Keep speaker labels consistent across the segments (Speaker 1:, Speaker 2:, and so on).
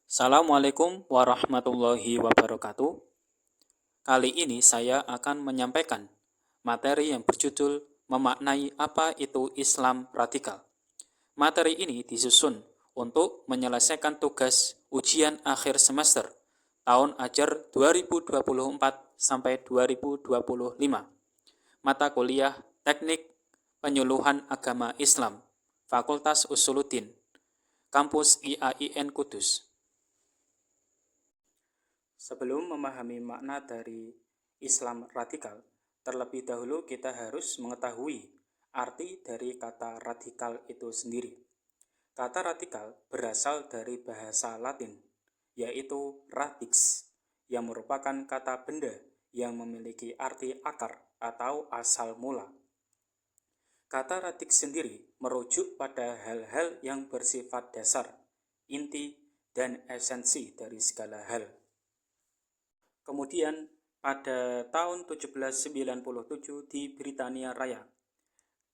Speaker 1: Assalamualaikum warahmatullahi wabarakatuh. Kali ini saya akan menyampaikan materi yang berjudul memaknai apa itu Islam radikal. Materi ini disusun untuk menyelesaikan tugas ujian akhir semester tahun ajar 2024 sampai 2025. Mata kuliah Teknik Penyuluhan Agama Islam, Fakultas Usuluddin, Kampus IAIN Kudus. Sebelum memahami makna dari Islam radikal, terlebih dahulu kita harus mengetahui arti dari kata radikal itu sendiri. Kata radikal berasal dari bahasa Latin, yaitu radix, yang merupakan kata benda yang memiliki arti akar atau asal mula. Kata radix sendiri merujuk pada hal-hal yang bersifat dasar, inti, dan esensi dari segala hal. Kemudian pada tahun 1797 di Britania Raya,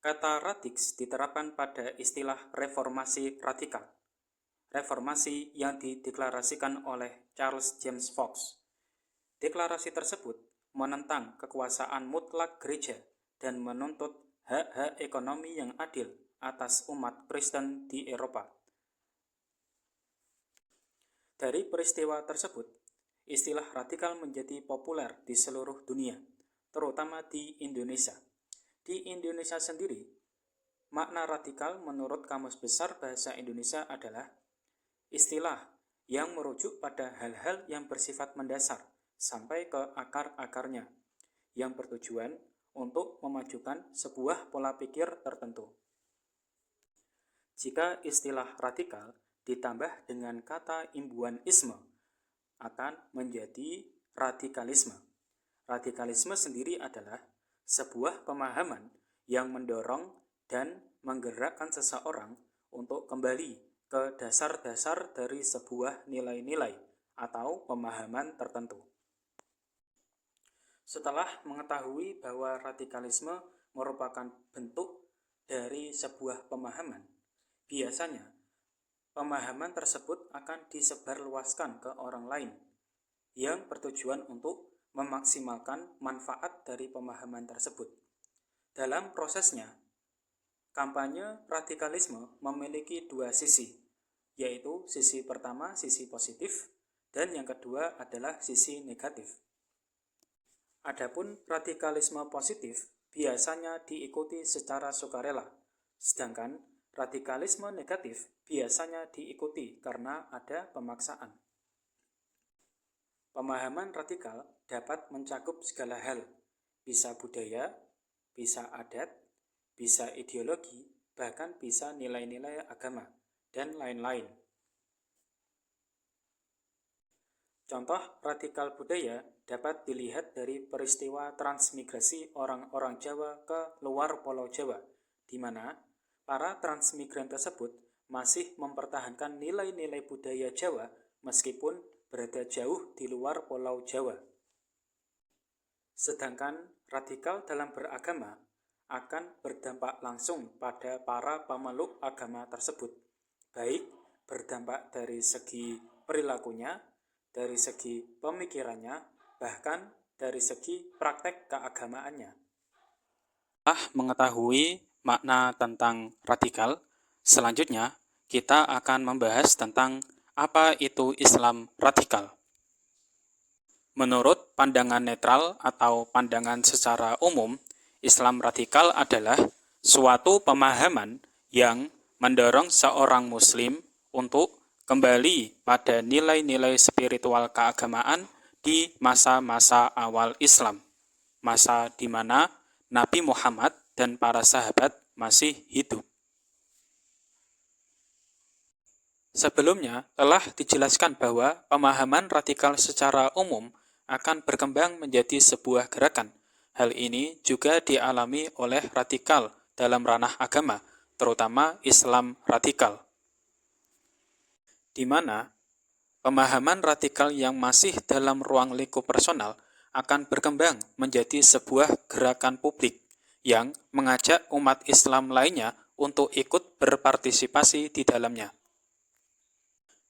Speaker 1: kata radix diterapkan pada istilah reformasi radikal. Reformasi yang dideklarasikan oleh Charles James Fox. Deklarasi tersebut menentang kekuasaan mutlak gereja dan menuntut hak-hak ekonomi yang adil atas umat Kristen di Eropa. Dari peristiwa tersebut, istilah radikal menjadi populer di seluruh dunia, terutama di Indonesia. Di Indonesia sendiri, makna radikal menurut Kamus Besar Bahasa Indonesia adalah istilah yang merujuk pada hal-hal yang bersifat mendasar sampai ke akar-akarnya, yang bertujuan untuk memajukan sebuah pola pikir tertentu. Jika istilah radikal ditambah dengan kata imbuhan isme, akan menjadi radikalisme. Radikalisme sendiri adalah sebuah pemahaman yang mendorong dan menggerakkan seseorang untuk kembali ke dasar-dasar dari sebuah nilai-nilai atau pemahaman tertentu. Setelah mengetahui bahwa radikalisme merupakan bentuk dari sebuah pemahaman, biasanya pemahaman tersebut akan disebarluaskan ke orang lain yang bertujuan untuk memaksimalkan manfaat dari pemahaman tersebut. Dalam prosesnya, kampanye radikalisme memiliki dua sisi, yaitu sisi pertama sisi positif dan yang kedua adalah sisi negatif. Adapun radikalisme positif biasanya diikuti secara sukarela, sedangkan radikalisme negatif biasanya diikuti karena ada pemaksaan. Pemahaman radikal dapat mencakup segala hal, bisa budaya, bisa adat, bisa ideologi, bahkan bisa nilai-nilai agama, dan lain-lain. Contoh radikal budaya dapat dilihat dari peristiwa transmigrasi orang-orang Jawa ke luar Pulau Jawa, di mana para transmigran tersebut masih mempertahankan nilai-nilai budaya Jawa meskipun berada jauh di luar Pulau Jawa. Sedangkan radikal dalam beragama akan berdampak langsung pada para pemeluk agama tersebut, baik berdampak dari segi perilakunya, dari segi pemikirannya, bahkan dari segi praktek keagamaannya. Setelah mengetahui makna tentang radikal, selanjutnya kita akan membahas tentang apa itu Islam radikal. Menurut pandangan netral atau pandangan secara umum, Islam radikal adalah suatu pemahaman yang mendorong seorang muslim untuk kembali pada nilai-nilai spiritual keagamaan di masa-masa awal Islam, masa di mana Nabi Muhammad dan para sahabat masih hidup. Sebelumnya telah dijelaskan bahwa pemahaman radikal secara umum akan berkembang menjadi sebuah gerakan. Hal ini juga dialami oleh radikal dalam ranah agama, terutama Islam radikal, di mana pemahaman radikal yang masih dalam ruang lingkup personal akan berkembang menjadi sebuah gerakan publik yang mengajak umat Islam lainnya untuk ikut berpartisipasi di dalamnya.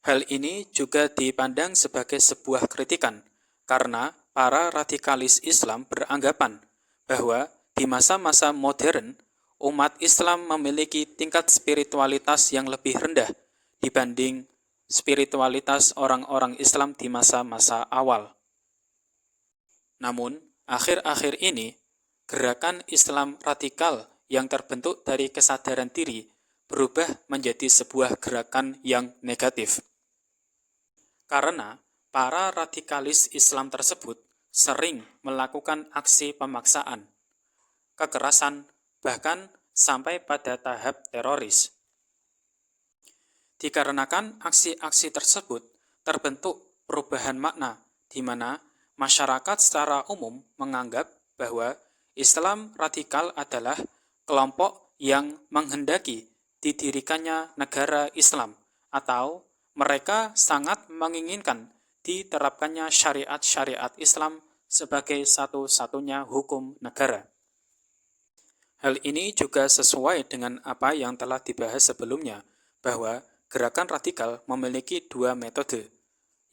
Speaker 1: Hal ini juga dipandang sebagai sebuah kritikan, karena para radikalis Islam beranggapan bahwa di masa-masa modern, umat Islam memiliki tingkat spiritualitas yang lebih rendah dibanding spiritualitas orang-orang Islam di masa-masa awal. Namun, akhir-akhir ini, gerakan Islam radikal yang terbentuk dari kesadaran diri berubah menjadi sebuah gerakan yang negatif. Karena para radikalis Islam tersebut sering melakukan aksi pemaksaan, kekerasan, bahkan sampai pada tahap teroris. Dikarenakan aksi-aksi tersebut terbentuk perubahan makna, di mana masyarakat secara umum menganggap bahwa Islam radikal adalah kelompok yang menghendaki didirikannya negara Islam, atau mereka sangat menginginkan diterapkannya syariat-syariat Islam sebagai satu-satunya hukum negara. Hal ini juga sesuai dengan apa yang telah dibahas sebelumnya, bahwa gerakan radikal memiliki dua metode.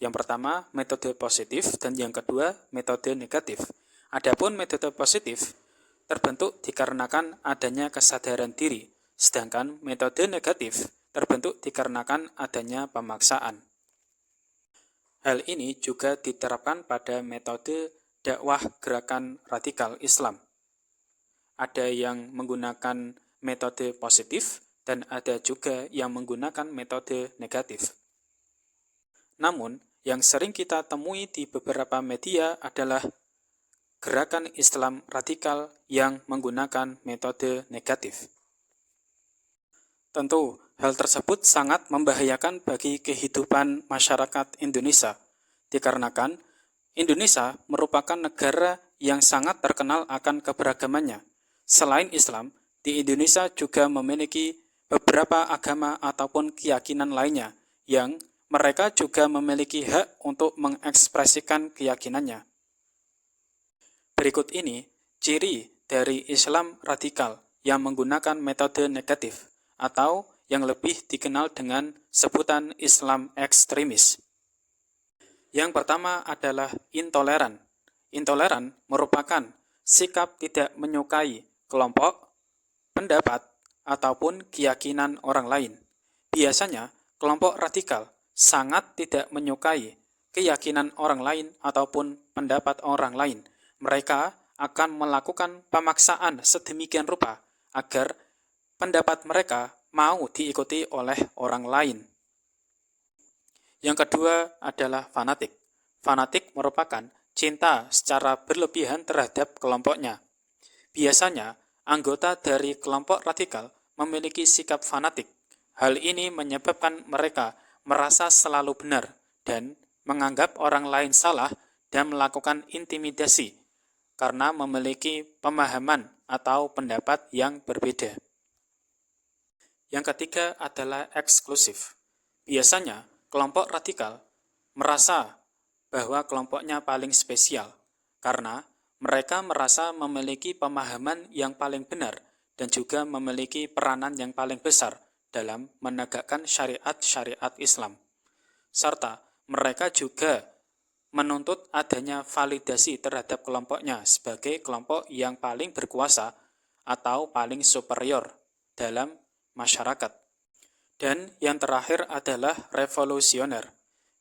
Speaker 1: Yang pertama, metode positif, dan yang kedua, metode negatif. Adapun metode positif terbentuk dikarenakan adanya kesadaran diri, sedangkan metode negatif terbentuk dikarenakan adanya pemaksaan. Hal ini juga diterapkan pada metode dakwah gerakan radikal Islam. Ada yang menggunakan metode positif dan ada juga yang menggunakan metode negatif. Namun, yang sering kita temui di beberapa media adalah gerakan Islam radikal yang menggunakan metode negatif. Tentu, hal tersebut sangat membahayakan bagi kehidupan masyarakat Indonesia, dikarenakan Indonesia merupakan negara yang sangat terkenal akan keberagamannya. Selain Islam, di Indonesia juga memiliki beberapa agama ataupun keyakinan lainnya yang mereka juga memiliki hak untuk mengekspresikan keyakinannya. Berikut ini ciri dari Islam radikal yang menggunakan metode negatif, atau yang lebih dikenal dengan sebutan Islam ekstremis. Yang pertama adalah intoleran. Intoleran merupakan sikap tidak menyukai kelompok, pendapat, ataupun keyakinan orang lain. Biasanya, kelompok radikal sangat tidak menyukai keyakinan orang lain ataupun pendapat orang lain. Mereka akan melakukan pemaksaan sedemikian rupa agar pendapat mereka mau diikuti oleh orang lain. Yang kedua adalah fanatik. Fanatik merupakan cinta secara berlebihan terhadap kelompoknya. Biasanya, anggota dari kelompok radikal memiliki sikap fanatik. Hal ini menyebabkan mereka merasa selalu benar dan menganggap orang lain salah dan melakukan intimidasi karena memiliki pemahaman atau pendapat yang berbeda. Yang ketiga adalah eksklusif. Biasanya, kelompok radikal merasa bahwa kelompoknya paling spesial karena mereka merasa memiliki pemahaman yang paling benar dan juga memiliki peranan yang paling besar dalam menegakkan syariat-syariat Islam. Serta mereka juga menuntut adanya validasi terhadap kelompoknya sebagai kelompok yang paling berkuasa atau paling superior dalam masyarakat. Dan yang terakhir adalah revolusioner.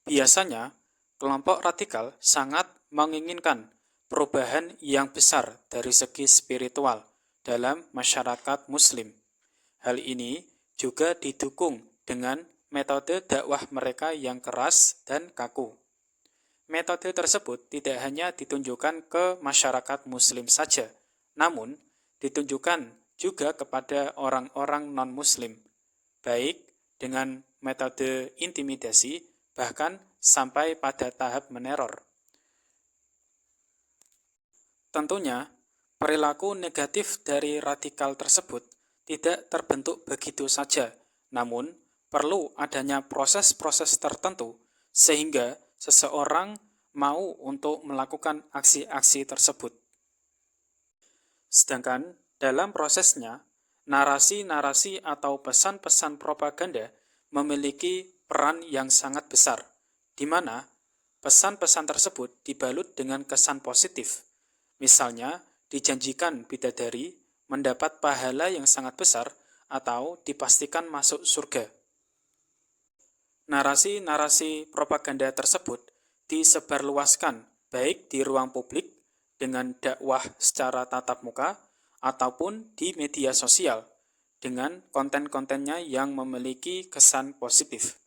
Speaker 1: Biasanya, kelompok radikal sangat menginginkan perubahan yang besar dari segi spiritual dalam masyarakat Muslim. Hal ini juga didukung dengan metode dakwah mereka yang keras dan kaku. Metode tersebut tidak hanya ditunjukkan ke masyarakat Muslim saja, namun ditunjukkan juga kepada orang-orang non-Muslim, baik dengan metode intimidasi, bahkan sampai pada tahap meneror. Tentunya, perilaku negatif dari radikal tersebut tidak terbentuk begitu saja, namun perlu adanya proses-proses tertentu sehingga seseorang mau untuk melakukan aksi-aksi tersebut. Sedangkan dalam prosesnya, narasi-narasi atau pesan-pesan propaganda memiliki peran yang sangat besar, di mana pesan-pesan tersebut dibalut dengan kesan positif. Misalnya, dijanjikan bidadari mendapat pahala yang sangat besar atau dipastikan masuk surga. Narasi-narasi propaganda tersebut disebarluaskan baik di ruang publik dengan dakwah secara tatap muka ataupun di media sosial dengan konten-kontennya yang memiliki kesan positif.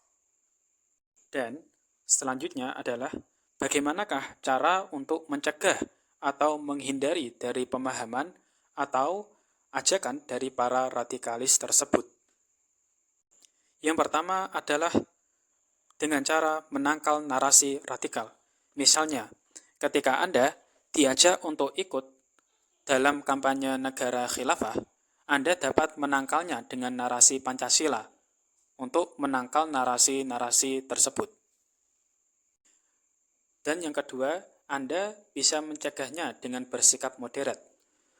Speaker 1: Dan selanjutnya adalah bagaimanakah cara untuk mencegah atau menghindari dari pemahaman atau ajakan dari para radikalis tersebut. Yang pertama adalah dengan cara menangkal narasi radikal. Misalnya, ketika Anda diajak untuk ikut dalam kampanye negara khilafah, Anda dapat menangkalnya dengan narasi Pancasila untuk menangkal narasi-narasi tersebut. Dan yang kedua, Anda bisa mencegahnya dengan bersikap moderat.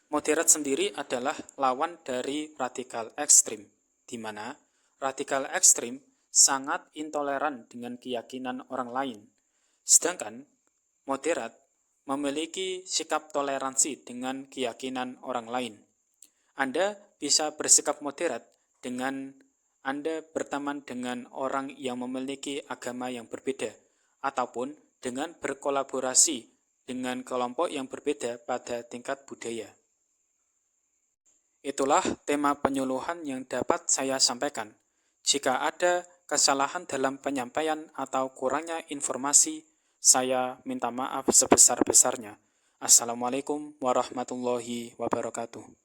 Speaker 1: Moderat sendiri adalah lawan dari radikal ekstrim, di mana radikal ekstrim sangat intoleran dengan keyakinan orang lain. Sedangkan moderat memiliki sikap toleransi dengan keyakinan orang lain. Anda bisa bersikap moderat dengan Anda berteman dengan orang yang memiliki agama yang berbeda, ataupun dengan berkolaborasi dengan kelompok yang berbeda pada tingkat budaya. Itulah tema penyuluhan yang dapat saya sampaikan. Jika ada kesalahan dalam penyampaian atau kurangnya informasi, saya minta maaf sebesar-besarnya. Assalamualaikum warahmatullahi wabarakatuh.